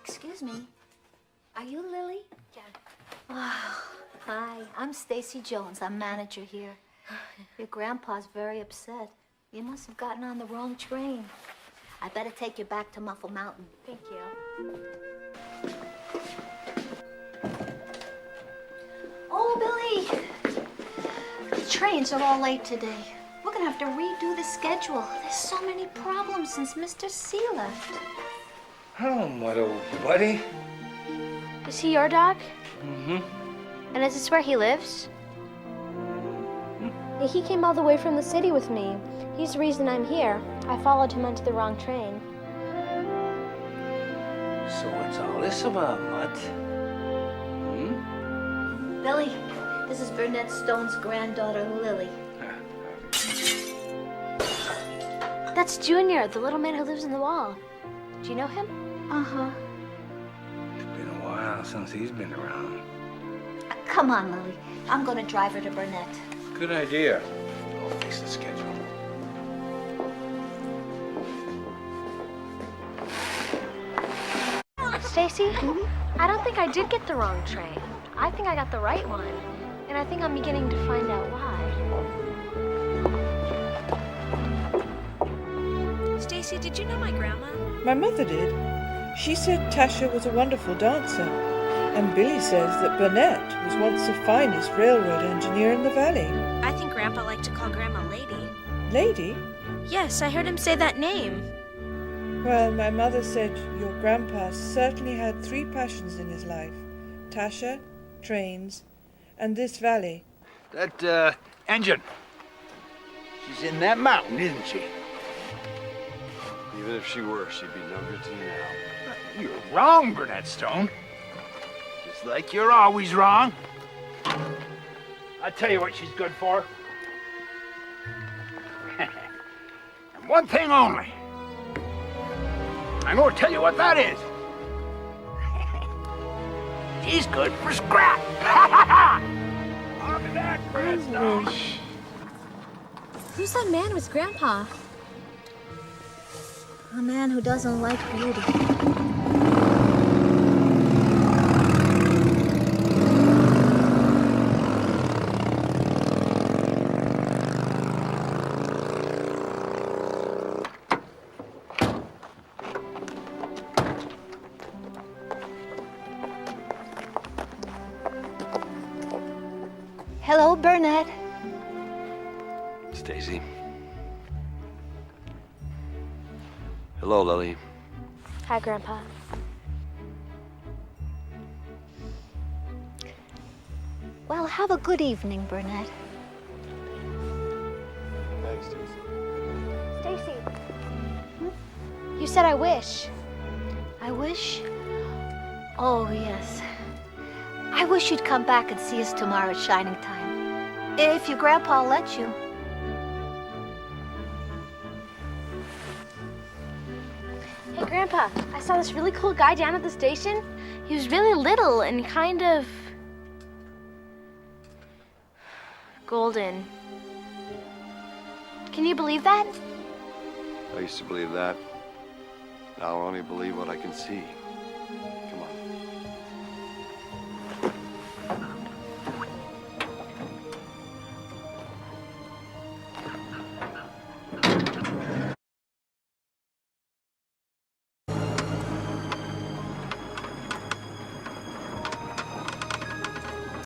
Excuse me. Are you Lily? Yeah. Oh, hi. I'm Stacy Jones. I'm manager here. Your grandpa's very upset. You must have gotten on the wrong train. I better take you back to Muffle Mountain. Thank you. Oh, Billy. The trains are all late today. We're gonna have to redo the schedule. There's so many problems since Mr. C left. Oh, my old buddy. Is he your dog? Mm-hmm. And is this where he lives? Yeah, he came all the way from the city with me. He's the reason I'm here. I followed him onto the wrong train. So what's all this about, Mutt? Billy, this is Burnett Stone's granddaughter, Lily. That's Junior, the little man who lives in the wall. Do you know him? Uh-huh. It's been a while since he's been around. Come on, Lily. I'm gonna drive her to Burnett. Good idea. I'll fix the schedule. Stacy, I don't think I did get the wrong train. I think I got the right one. And I think I'm beginning to find out why. Stacy, did you know my grandma? My mother did. She said Tasha was a wonderful dancer. And Billy says that Burnett was once the finest railroad engineer in the valley. I think Grandpa liked to call Grandma Lady. Lady? Yes, I heard him say that name. Well, my mother said your grandpa certainly had 3 passions in his life. Tasha, trains, and this valley. That, engine. She's in that mountain, isn't she? Even if she were, she'd be no good to you now. You're wrong, Burnett Stone. Just like you're always wrong. I'll tell you what she's good for. And one thing only. I'm going to tell you what that is. She's good for scrap. I'll be back, Burnett Stone. Who's that man with Grandpa? A man who doesn't like beauty. Hello, Burnett. Stacy. Hello, Lily. Hi, Grandpa. Well, have a good evening, Burnett. Thanks, Stacy. Stacy. You said I wish. I wish? Oh, yes. I wish you'd come back and see us tomorrow at Shining Time. If your grandpa lets you. Hey, Grandpa, I saw this really cool guy down at the station. He was really little and kind of golden. Can you believe that? I used to believe that. Now I only believe what I can see.